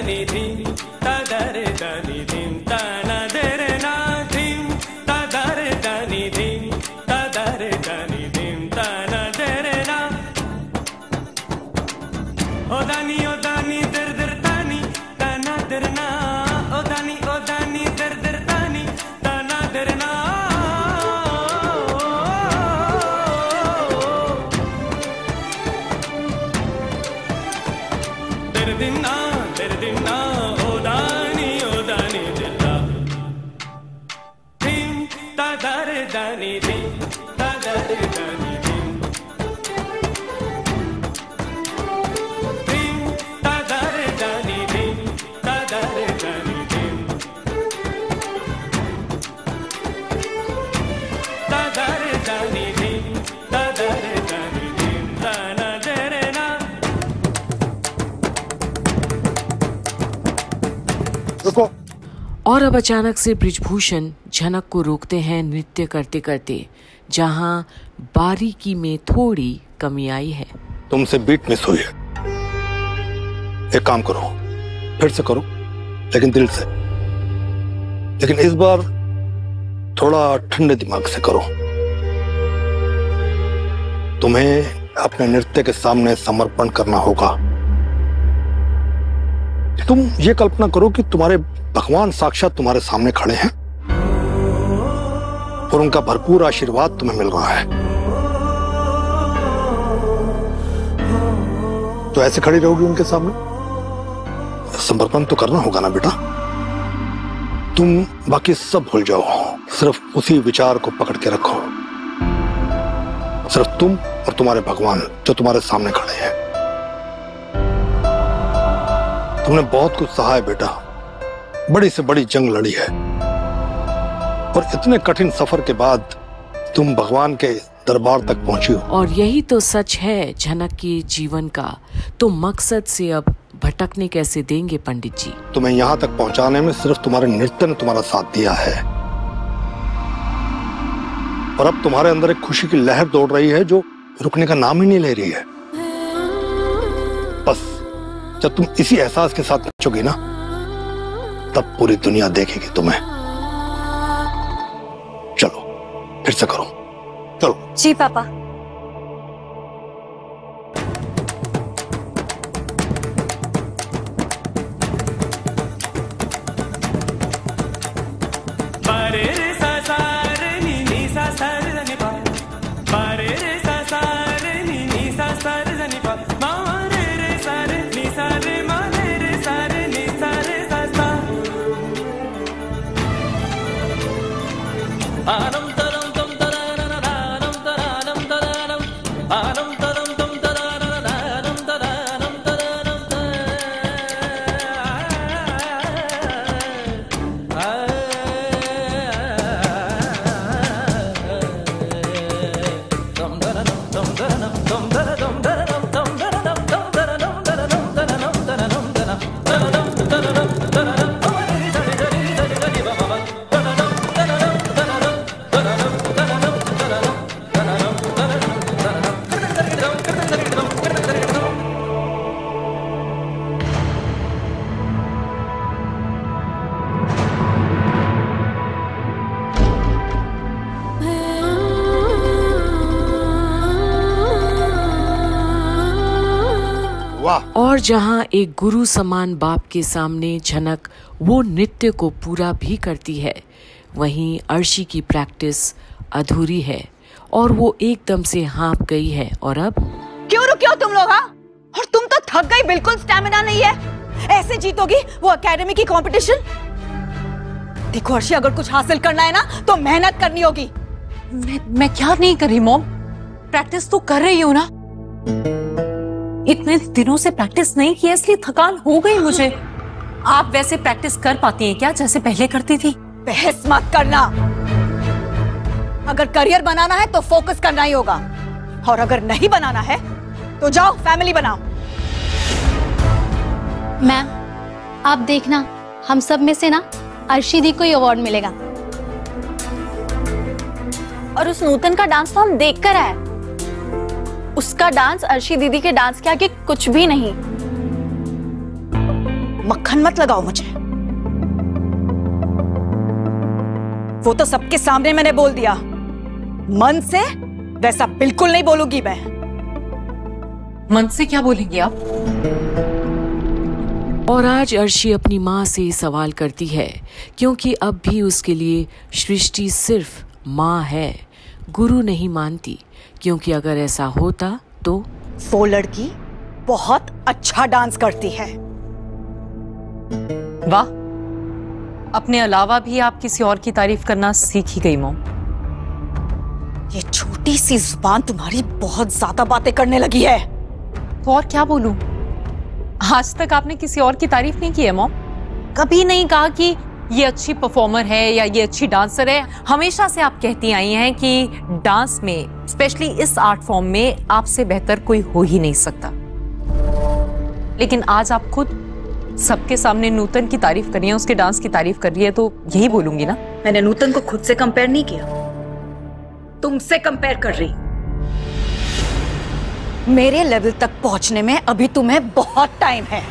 दनि धिम तदरे दनि धिम तना दरे ना धिम तदरे दनि धिम तदरे दनि धिम तना दरे ना ओ दनि दर दर तानी तना दरना ओ दनि दर दर तानी तना दरना दिना ओ दानी दिला धिम तदरे दनि धिम तदरे दनि धिम धिम तदरे दनि धिम तदरे दनि धिम तदरे दनि धिम तदरे दनि धिम तना दरे ना। रुको। और अब अचानक से बृजभूषण झनक को रोकते हैं नृत्य करते करते, जहां बारीकी में थोड़ी कमी आई है। तुमसे बीट मिस हुई है। एक काम करो, फिर से करो, लेकिन दिल से। लेकिन इस बार थोड़ा ठंडे दिमाग से करो। तुम्हें अपने नृत्य के सामने समर्पण करना होगा। तुम ये कल्पना करो कि तुम्हारे भगवान साक्षात तुम्हारे सामने खड़े हैं और उनका भरपूर आशीर्वाद तुम्हें मिल रहा है। तो ऐसे खड़ी रहोगी उनके सामने? समर्पण तो करना होगा ना बेटा। तुम बाकी सब भूल जाओ, सिर्फ उसी विचार को पकड़ के रखो। सिर्फ तुम और तुम्हारे भगवान जो तुम्हारे सामने खड़े हैं। तुमने बहुत कुछ सहा है बेटा, बड़ी से बड़ी जंग लड़ी है, और इतने कठिन सफर के बाद तुम भगवान के दरबार तक पहुंची हो। और यही तो सच है झनक के जीवन का। तो मकसद से अब भटकने कैसे देंगे पंडित जी? तुम्हें यहाँ तक पहुंचाने में सिर्फ तुम्हारे नृत्य ने तुम्हारा साथ दिया है, और अब तुम्हारे अंदर एक खुशी की लहर दौड़ रही है जो रुकने का नाम ही नहीं ले रही है। बस जब तुम इसी एहसास के साथ नाचोगी ना, तब पूरी दुनिया देखेगी तुम्हें। चलो फिर से करो, चलो। जी पापा। और जहां एक गुरु समान बाप के सामने झनक वो नृत्य को पूरा भी करती है, वहीं अर्शी की प्रैक्टिस अधूरी है और वो एकदम से हाँप गई है। और अब क्यों रुके हो तुम लोग? और तुम तो थक गई, बिल्कुल स्टैमिना नहीं है। ऐसे जीतोगी वो एकेडमी की कंपटीशन? देखो अर्शी, अगर कुछ हासिल करना है ना तो मेहनत करनी होगी। मैं क्या नहीं कर रही मॉम, प्रैक्टिस तो कर रही हूँ ना। इतने दिनों से प्रैक्टिस नहीं किया इसलिए थकान हो गई मुझे। आप वैसे प्रैक्टिस कर पाती हैं क्या जैसे पहले करती थी? बहस मत करना। अगर करियर बनाना है तो फोकस करना ही होगा, और अगर नहीं बनाना है तो जाओ फैमिली बनाओ। मैम आप देखना, हम सब में से ना अर्शी दी को ही अवार्ड मिलेगा। और उस नूतन का डांस तो हम देख कर आए। उसका डांस अर्शी दीदी के डांस के आगे कुछ भी नहीं। मक्खन मत लगाओ मुझे। वो तो सबके सामने मैंने बोल दिया, मन से वैसा बिल्कुल नहीं बोलूंगी मैं। मन से क्या बोलेंगी आप? और आज अर्शी अपनी माँ से सवाल करती है, क्योंकि अब भी उसके लिए सृष्टि सिर्फ माँ है, गुरु नहीं मानती। क्योंकि अगर ऐसा होता तो वो लड़की बहुत अच्छा डांस करती है। वाह, अपने अलावा भी आप किसी और की तारीफ करना सीख ही गई मॉम। ये छोटी सी जुबान तुम्हारी बहुत ज्यादा बातें करने लगी है। तो और क्या बोलूं? आज तक आपने किसी और की तारीफ नहीं की है मॉम। कभी नहीं कहा कि ये अच्छी परफॉर्मर है या ये अच्छी डांसर है। हमेशा से आप कहती आई हैं कि डांस में, स्पेशली इस आर्ट फॉर्म में, आपसे बेहतर कोई हो ही नहीं सकता। लेकिन आज आप खुद सबके सामने नूतन की तारीफ कर रही हैं, उसके डांस की तारीफ कर रही है, तो यही बोलूंगी ना। मैंने नूतन को खुद से कंपेयर नहीं किया, तुमसे कंपेयर कर रही। मेरे लेवल तक पहुंचने में अभी तुम्हें बहुत टाइम है।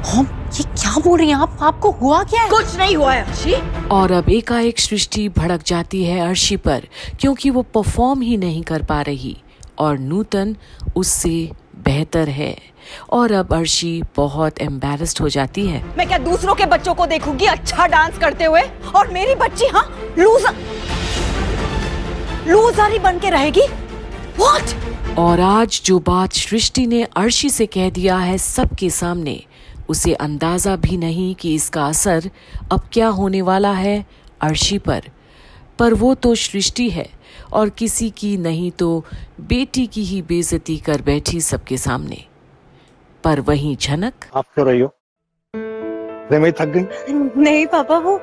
हम ये क्या बोल रही हैं आप? आपको हुआ क्या है? कुछ नहीं हुआ है अर्शी। और अब एकाएक सृष्टि भड़क जाती है अर्शी पर, क्योंकि वो परफॉर्म ही नहीं कर पा रही और नूतन उससे बेहतर है। और अब अर्शी बहुत एम्बैरेस्ड हो जाती है। मैं क्या दूसरों के बच्चों को देखूंगी अच्छा डांस करते हुए, और मेरी बच्ची लूजर ही बन के रहेगी? What? और आज जो बात सृष्टि ने अर्शी से कह दिया है सबके सामने, उसे अंदाजा भी नहीं कि इसका असर अब क्या होने वाला है अर्शी पर वो तो सृष्टि है और किसी की नहीं तो बेटी की ही बेइज्जती कर बैठी सबके सामने। पर वहीं झनक। आप क्यों रही हो? मैं थक गई? नहीं पापा, वो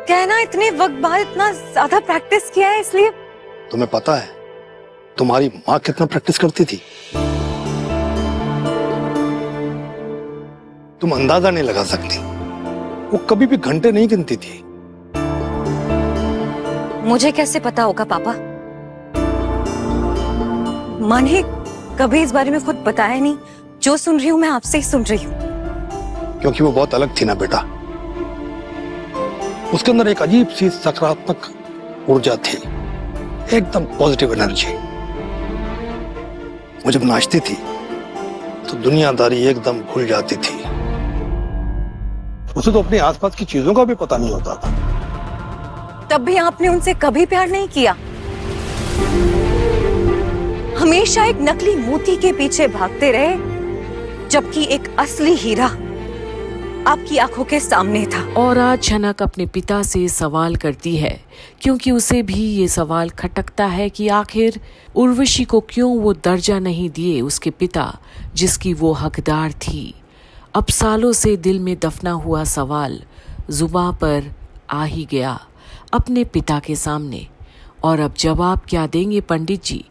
क्या है ना, इतने वक्त बाद इतना ज्यादा प्रैक्टिस किया है इसलिए। तुम्हें पता है तुम्हारी माँ कितना प्रैक्टिस करती थी? तुम अंदाजा नहीं लगा सकती, वो कभी भी घंटे नहीं गिनती थी। मुझे कैसे पता होगा पापा? माँ ने कभी इस बारे में खुद बताया नहीं। जो सुन रही हूँ मैं आपसे ही सुन रही हूँ। क्योंकि वो बहुत अलग थी ना बेटा, उसके अंदर एक अजीब सी सकारात्मक ऊर्जा थी, एकदम पॉजिटिव एनर्जी। वो जब नाचती थी तो दुनियादारी एकदम भूल जाती थी। उसे तो अपने आसपास की चीजों का भी पता नहीं होता था। तब भी आपने उनसे कभी प्यार नहीं किया? हमेशा एक नकली मोती के पीछे भागते रहे, जबकि एक असली हीरा आपकी आंखों के सामने था। और आज झनक अपने पिता से सवाल करती है, क्योंकि उसे भी ये सवाल खटकता है कि आखिर उर्वशी को क्यों वो दर्जा नहीं दिए उसके पिता जिसकी वो हकदार थी। अब सालों से दिल में दफना हुआ सवाल जुबां पर आ ही गया अपने पिता के सामने। और अब जवाब क्या देंगे पंडित जी,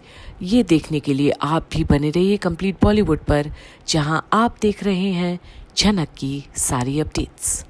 ये देखने के लिए आप भी बने रहिए कंप्लीट बॉलीवुड पर, जहां आप देख रहे हैं झनक की सारी अपडेट्स।